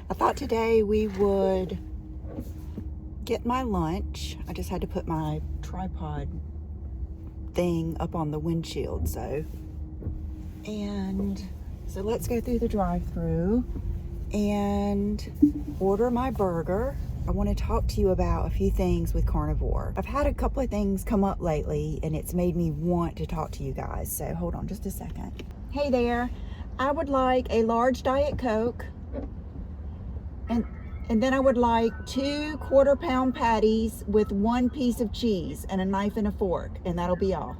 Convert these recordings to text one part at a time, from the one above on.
I thought today we would get my lunch. I just had to put my tripod thing up on the windshield, so let's go through the drive-through and order my burger. I want to talk to you about a few things with Carnivore. I've had a couple of things come up lately and it's made me want to talk to you guys, so hold on just a second. Hey there, I would like a large Diet Coke, and then I would like 2 quarter-pound patties with 1 piece of cheese and a knife and a fork, and that'll be all.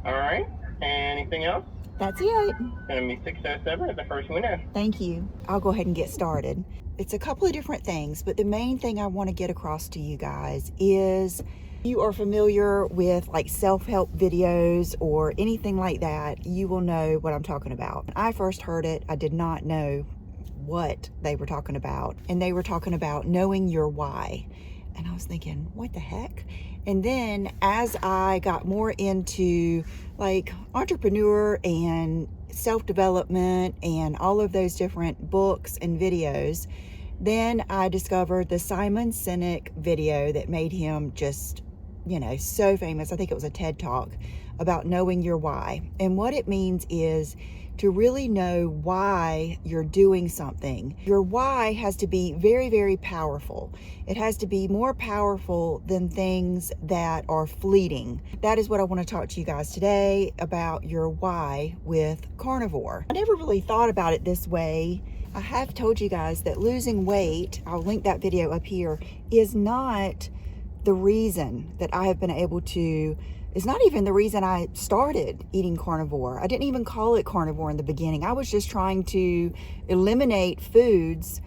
All right. Anything else? That's it. Gonna be 607 at the first window. Thank you. I'll go ahead and get started. It's a couple of different things, but the main thing I want to get across to you guys is, you are familiar with like self-help videos or anything like that, you will know what I'm talking about. When I first heard it, I did not know what they were talking about, and they were talking about knowing your why, and I was thinking, what the heck? And then as I got more into like entrepreneur and self-development and all of those different books and videos, then I discovered the Simon Sinek video that made him just, you know, so famous. I think it was a TED Talk about knowing your why. And what it means is to really know why you're doing something. Your why has to be very, very powerful. It has to be more powerful than things that are fleeting. That is what I want to talk to you guys today about, your why with Carnivore. I never really thought about it this way. I have told you guys that losing weight, I'll link that video up here, is not the reason that I have been able to, it's not even the reason I started eating Carnivore. I didn't even call it Carnivore in the beginning. I was just trying to eliminate foods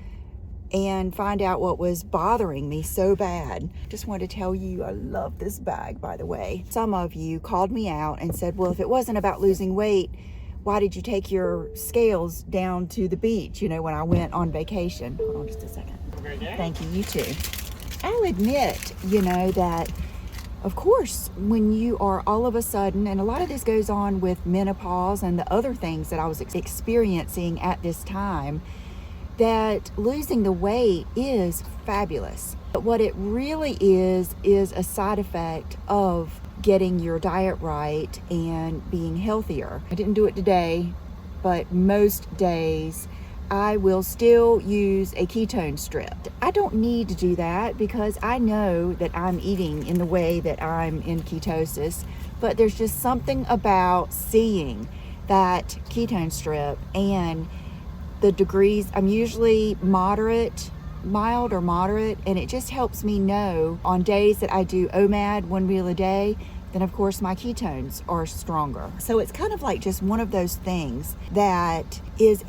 and find out what was bothering me so bad. Just wanted to tell you, I love this bag, by the way. Some of you called me out and said, well, if it wasn't about losing weight, why did you take your scales down to the beach, you know, when I went on vacation? Hold on just a second. Thank you, you too. I'll admit, you know, that of course, when you are all of a sudden, and a lot of this goes on with menopause and the other things that I was experiencing at this time, that losing the weight is fabulous. But what it really is a side effect of getting your diet right and being healthier. I didn't do it today, but most days I will still use a ketone strip. I don't need to do that because I know that I'm eating in the way that I'm in ketosis, but there's just something about seeing that ketone strip and the degrees. I'm usually mild or moderate, and it just helps me know on days that I do OMAD, 1 meal a day, then of course my ketones are stronger. So it's kind of like just one of those things that is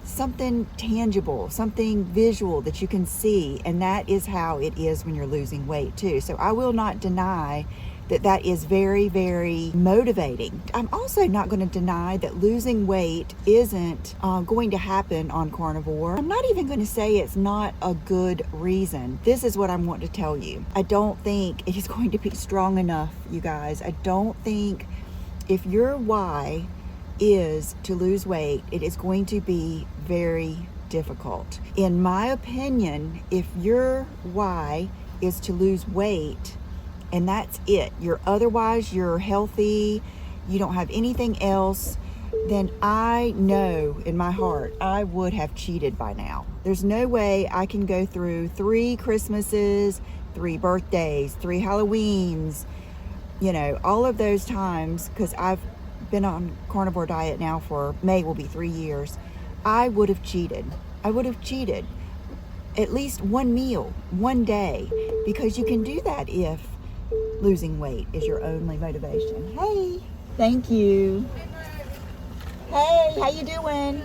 something tangible, something visual that you can see, and that is how it is when you're losing weight too. So I will not deny that that is very, very motivating. I'm also not going to deny that losing weight isn't going to happen on Carnivore. I'm not even going to say it's not a good reason. This is what I want to tell you. I don't think it is going to be strong enough, you guys. I don't think if your why is to lose weight, it is going to be very difficult. In my opinion, if your why is to lose weight and that's it, you're healthy, you don't have anything else, then I know in my heart I would have cheated by now. There's no way I can go through 3 Christmases, 3 birthdays, 3 Halloweens, you know, all of those times, because I've been on Carnivore diet now for May will be 3 years. I would have cheated. I would have cheated at least 1 meal, 1 day, because you can do that if losing weight is your only motivation. Hey, thank you. Hey, how you doing?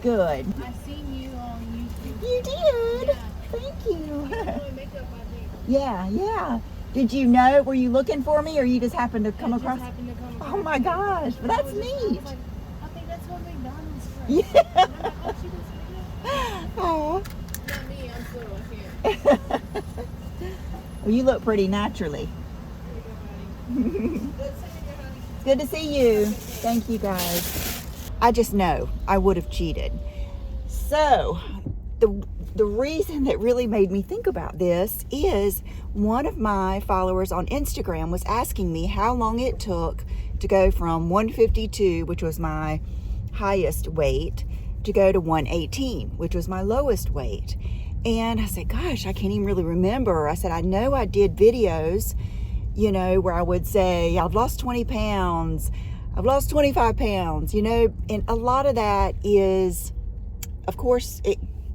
Good. I seen you on YouTube. You did? Yeah. Thank you. Doing makeup, I think. Yeah. Did you know? Were you looking for me, or you just happened to come I across? just happened to come across. Oh my gosh, And that's I neat. was like, I think that's what McDonald's for. Yeah. And I'm like, oh, she does makeup? Oh. Not me, I'm still here. Well, you look pretty naturally. Good seeing you, honey. Good to see you. Thank you, guys. I just know I would have cheated. So the reason that really made me think about this is one of my followers on Instagram was asking me how long it took to go from 152, which was my highest weight, to go to 118, which was my lowest weight. And I said, gosh, I can't even really remember. I said, I know I did videos, you know, where I would say, I've lost 20 pounds, I've lost 25 pounds, you know, and a lot of that is, of course,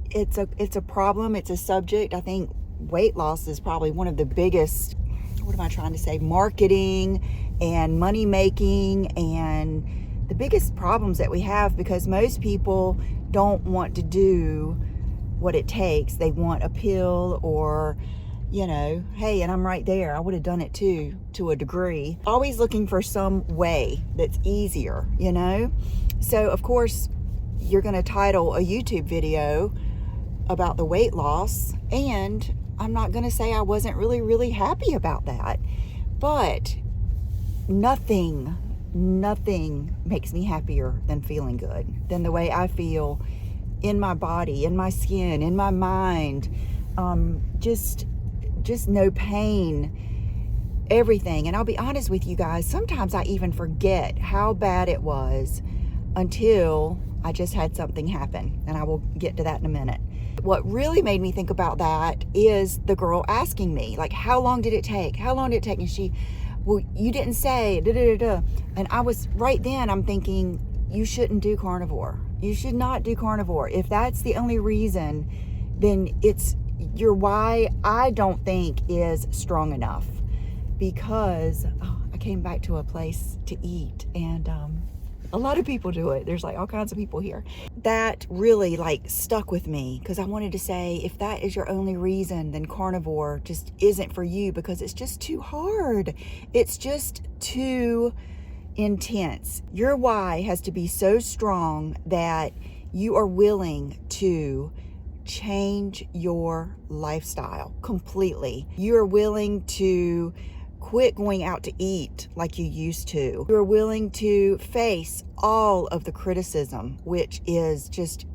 it's a problem. It's a subject. I think weight loss is probably one of the biggest, what am I trying to say, marketing and money making and the biggest problems that we have, because most people don't want to do what it takes. They want a pill or, you know, hey, and I'm right there. I would have done it too, to a degree. Always looking for some way that's easier, you know? So of course, you're going to title a YouTube video about the weight loss, and I'm not going to say I wasn't really happy about that, but nothing makes me happier than feeling good, than the way I feel in my body, in my skin, in my mind, just no pain, everything. And I'll be honest with you guys, sometimes I even forget how bad it was until I just had something happen, and I will get to that in a minute. What really made me think about that is the girl asking me, like, how long did it take? How long did it take? And she, well, you didn't say, da, da, da, da. And I was, right then, I'm thinking, you shouldn't do carnivore. You should not do carnivore. If that's the only reason, then it's your why, I don't think, is strong enough. Because I came back to a place to eat, and a lot of people do it. There's like all kinds of people here. That really like stuck with me, because I wanted to say, if that is your only reason, then carnivore just isn't for you, because it's just too hard. It's just too intense. Your why has to be so strong that you are willing to change your lifestyle completely. You are willing to quit going out to eat like you used to. You're willing to face all of the criticism, which is just,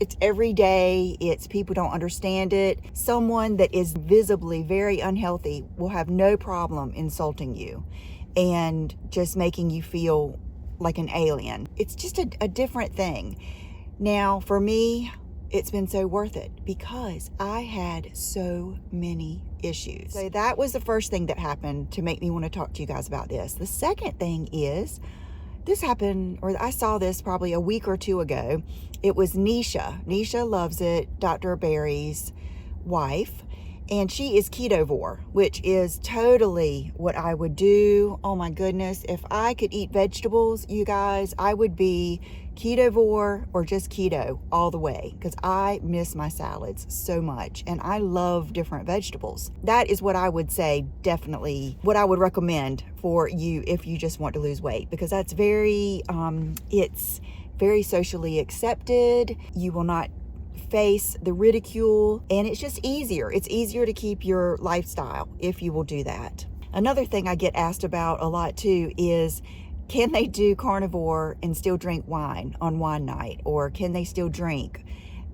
it's every day. It's people don't understand it. Someone that is visibly very unhealthy will have no problem insulting you and just making you feel like an alien. It's just a different thing. Now, for me, it's been so worth it because I had so many issues. So that was the first thing that happened to make me want to talk to you guys about this. The second thing is, this happened, or I saw this probably a week or two ago. It was Nisha. Nisha Loves It, Dr. Barry's wife. And she is ketovore, which is totally what I would do. Oh my goodness. If I could eat vegetables, you guys, I would be ketovore or just keto all the way, because I miss my salads so much and I love different vegetables. That is what I would say, definitely what I would recommend for you if you just want to lose weight, because that's very, it's very socially accepted. You will not face the ridicule, and it's just easier. It's easier to keep your lifestyle if you will do that. Another thing I get asked about a lot too is, can they do carnivore and still drink wine on wine night, or can they still drink?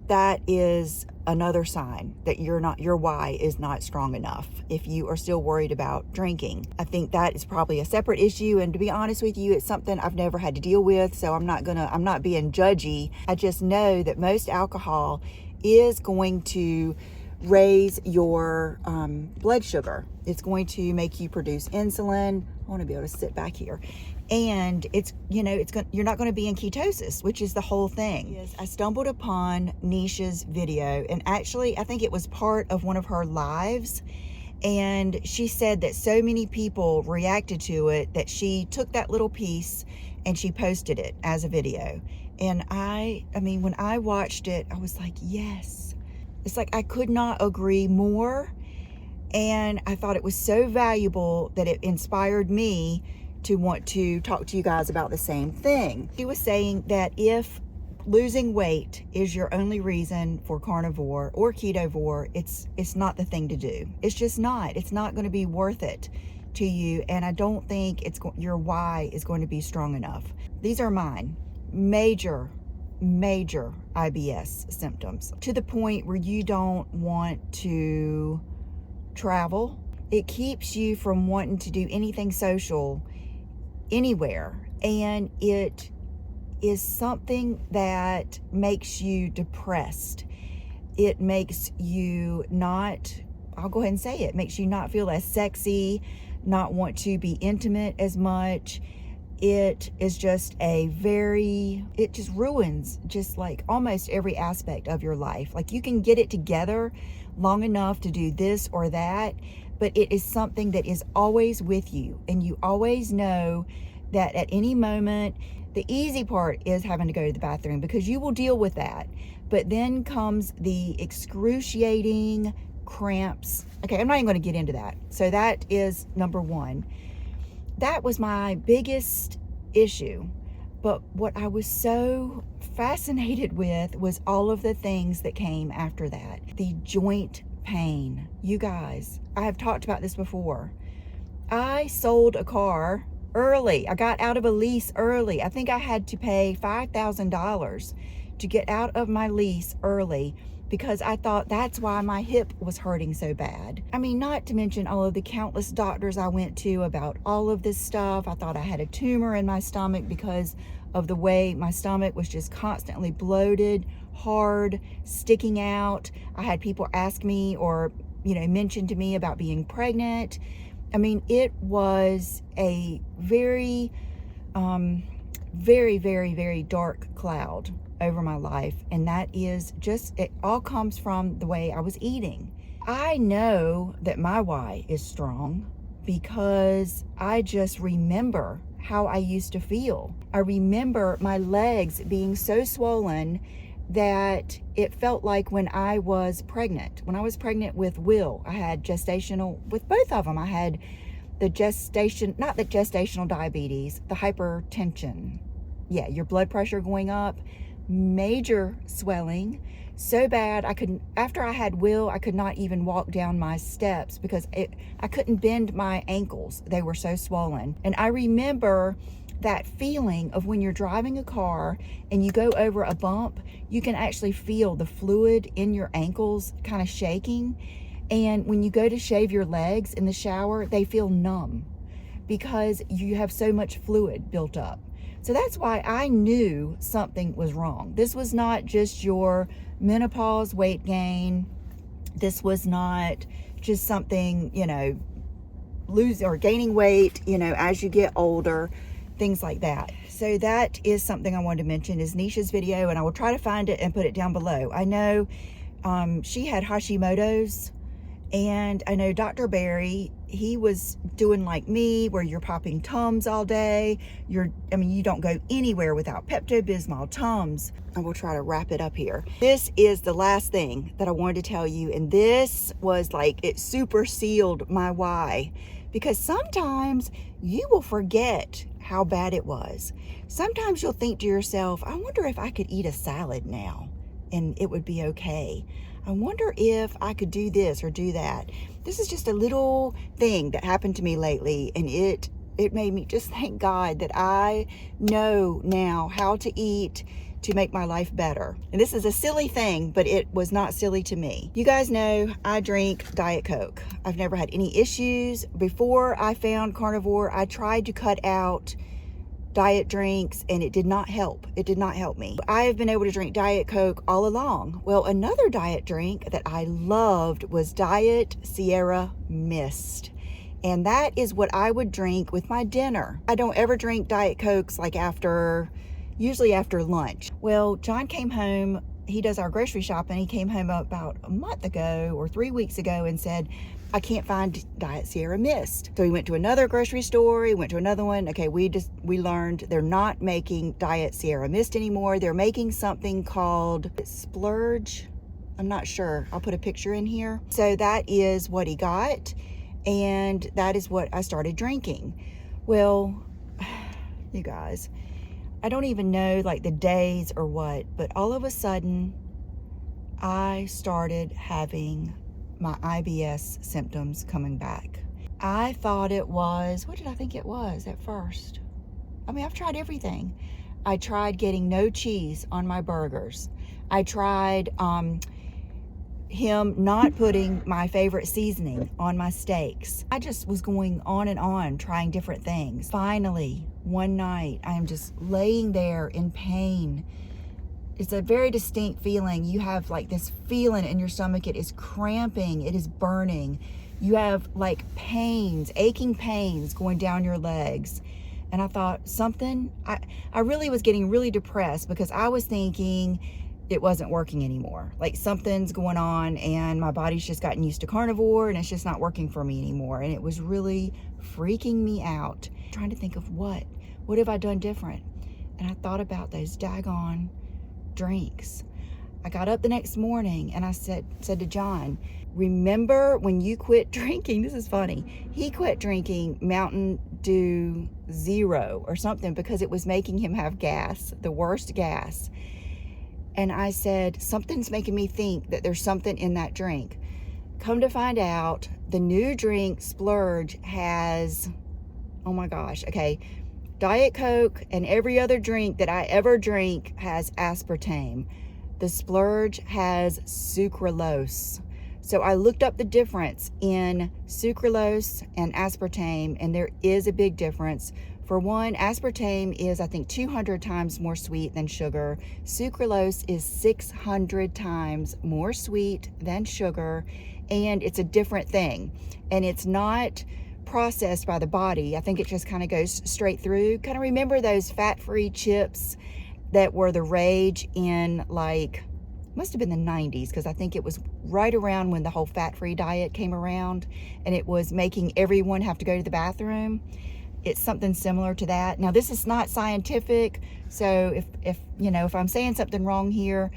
That is another sign that your why is not strong enough if you are still worried about drinking. I think that is probably a separate issue, and to be honest with you, it's something I've never had to deal with, so I'm not being judgy. I just know that most alcohol is going to raise your blood sugar. It's going to make you produce insulin. I want to be able to sit back here. And you're not going to be in ketosis, which is the whole thing. Yes, I stumbled upon Nisha's video, and actually I think it was part of one of her lives, and she said that so many people reacted to it that she took that little piece and she posted it as a video. And I mean, when I watched it, I was like, yes. It's like I could not agree more, and I thought it was so valuable that it inspired me to want to talk to you guys about the same thing. She was saying that if losing weight is your only reason for carnivore or ketovore, it's not the thing to do. It's just not. It's not going to be worth it to you, and I don't think your why is going to be strong enough. These are mine. Major major IBS symptoms, to the point where you don't want to travel. It keeps you from wanting to do anything social anywhere, and it is something that makes you depressed. It makes you not, I'll go ahead and say it, makes you not feel as sexy, not want to be intimate as much. It is just it just ruins just like almost every aspect of your life. Like, you can get it together long enough to do this or that, but it is something that is always with you, and you always know that at any moment. The easy part is having to go to the bathroom, because you will deal with that. But then comes the excruciating cramps. Okay, I'm not even going to get into that. So that is number one. That was my biggest issue. But what I was so fascinated with was all of the things that came after that. The joint pain. You guys, I have talked about this before. I sold a car early. I got out of a lease early. I think I had to pay $5,000 to get out of my lease early, because I thought that's why my hip was hurting so bad. I mean, not to mention all of the countless doctors I went to about all of this stuff. I thought I had a tumor in my stomach because of the way my stomach was just constantly bloated, hard, sticking out. I had people ask me or, mention to me about being pregnant. I mean, it was a very, very, very, very dark cloud over my life. And that is just, it all comes from the way I was eating. I know that my why is strong because I just remember how I used to feel. I remember my legs being so swollen that it felt like when I was pregnant. When I was pregnant with Will, I had with both of them, I had not the gestational diabetes, the hypertension. Yeah, your blood pressure going up, major swelling, so bad after I had Will, I could not even walk down my steps because I couldn't bend my ankles. They were so swollen. And I remember that feeling of when you're driving a car and you go over a bump, you can actually feel the fluid in your ankles kind of shaking. And when you go to shave your legs in the shower, they feel numb because you have so much fluid built up. So that's why I knew something was wrong. This was not just your menopause weight gain. This was not just something, gaining weight, as you get older. Things like that. So that is something I wanted to mention, is Nisha's video, and I will try to find it and put it down below. I know she had Hashimoto's, and I know Dr. Barry, he was doing like me, where you're popping Tums all day. You don't go anywhere without Pepto-Bismol, Tums. I will try to wrap it up here. This is the last thing that I wanted to tell you, and this was like, it super sealed my why. Because sometimes you will forget how bad it was. Sometimes you'll think to yourself, I wonder if I could eat a salad now and it would be okay. I wonder if I could do this or do that. This is just a little thing that happened to me lately, and it made me just thank God that I know now how to eat to make my life better. And this is a silly thing, but it was not silly to me. You guys know I drink Diet Coke. I've never had any issues. Before I found Carnivore, I tried to cut out diet drinks and it did not help. It did not help me. I have been able to drink Diet Coke all along. Well, another diet drink that I loved was Diet Sierra Mist. And that is what I would drink with my dinner. I don't ever drink Diet Cokes like usually after lunch. Well, John came home, he does our grocery shopping. He came home about a month ago or 3 weeks ago and said, I can't find Diet Sierra Mist. So he went to another grocery store, he went to another one. Okay, we learned they're not making Diet Sierra Mist anymore. They're making something called Splurge. I'm not sure. I'll put a picture in here. So that is what he got, and that is what I started drinking. Well, you guys, I don't even know like the days or what, but all of a sudden I started having my IBS symptoms coming back. I thought it was, what did I think it was at first? I mean, I've tried everything. I tried getting no cheese on my burgers. I tried him not putting my favorite seasoning on my steaks. I just was going on and on trying different things. Finally, one night, I am just laying there in pain. It's a very distinct feeling. You have like this feeling in your stomach. It is cramping. It is burning. You have like pains, aching pains going down your legs. And I thought I really was getting really depressed because I was thinking it wasn't working anymore. Like something's going on and my body's just gotten used to carnivore and it's just not working for me anymore. And it was really freaking me out. Trying to think of what have I done different? And I thought about those daggone drinks. I got up the next morning and I said to John, remember when you quit drinking? This is funny. He quit drinking Mountain Dew Zero or something because it was making him have gas, the worst gas. And I said, something's making me think that there's something in that drink. Come to find out, the new drink, Splurge, has, oh my gosh, okay, Diet Coke and every other drink that I ever drink has aspartame. The Splurge has sucralose. So I looked up the difference in sucralose and aspartame, and there is a big difference. For one, aspartame is, I think, 200 times more sweet than sugar. Sucralose is 600 times more sweet than sugar, and it's a different thing. And it's not processed by the body. I think it just kind of goes straight through. Kind of remember those fat-free chips that were the rage in, like, must have been the 90s, because I think it was right around when the whole fat-free diet came around, and it was making everyone have to go to the bathroom. It's something similar to that. Now, this is not scientific, so if I'm saying something wrong here,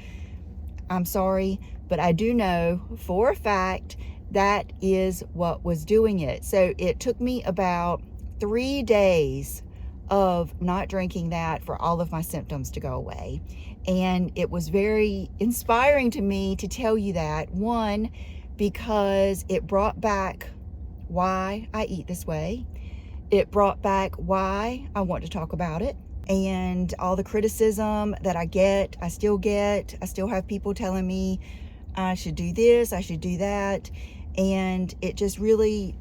I'm sorry, but I do know for a fact that is what was doing it. So it took me about 3 days of not drinking that for all of my symptoms to go away. And it was very inspiring to me to tell you that. One, because it brought back why I eat this way. It brought back why I want to talk about it. And all the criticism that I get, I still get. I still have people telling me I should do this, I should do that. And it just really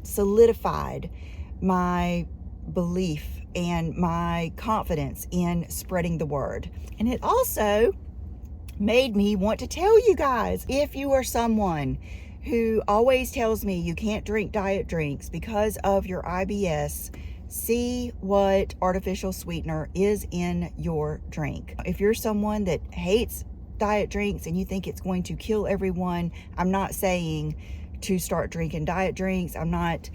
solidified my belief and my confidence in spreading the word. And it also made me want to tell you guys, if you are someone who always tells me you can't drink diet drinks because of your IBS, see what artificial sweetener is in your drink. If you're someone that hates diet drinks and you think it's going to kill everyone, I'm not saying to start drinking diet drinks. I'm not,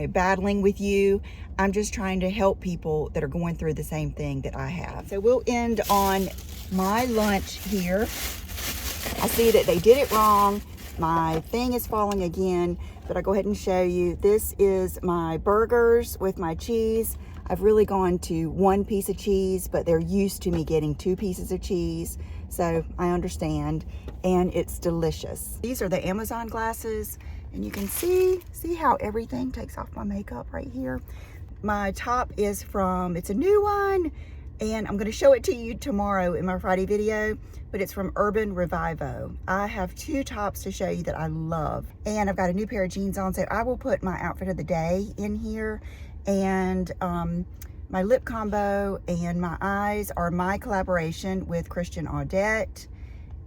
battling with you. I'm just trying to help people that are going through the same thing that I have. So we'll end on my lunch here. I see that they did it wrong. My thing is falling again, but I'll go ahead and show you. This is my burgers with my cheese. I've really gone to 1 piece of cheese, but they're used to me getting 2 pieces of cheese, so I understand, and it's delicious. These are the Amazon glasses, and you can see how everything takes off my makeup right here. My top is it's a new one, and I'm gonna show it to you tomorrow in my Friday video, but it's from Urban Revivo. I have 2 tops to show you that I love, and I've got a new pair of jeans on, so I will put my outfit of the day in here. And my lip combo and my eyes are my collaboration with Christian Audette.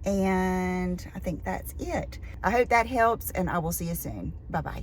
And I think that's it. I hope that helps, and I will see you soon. Bye-bye.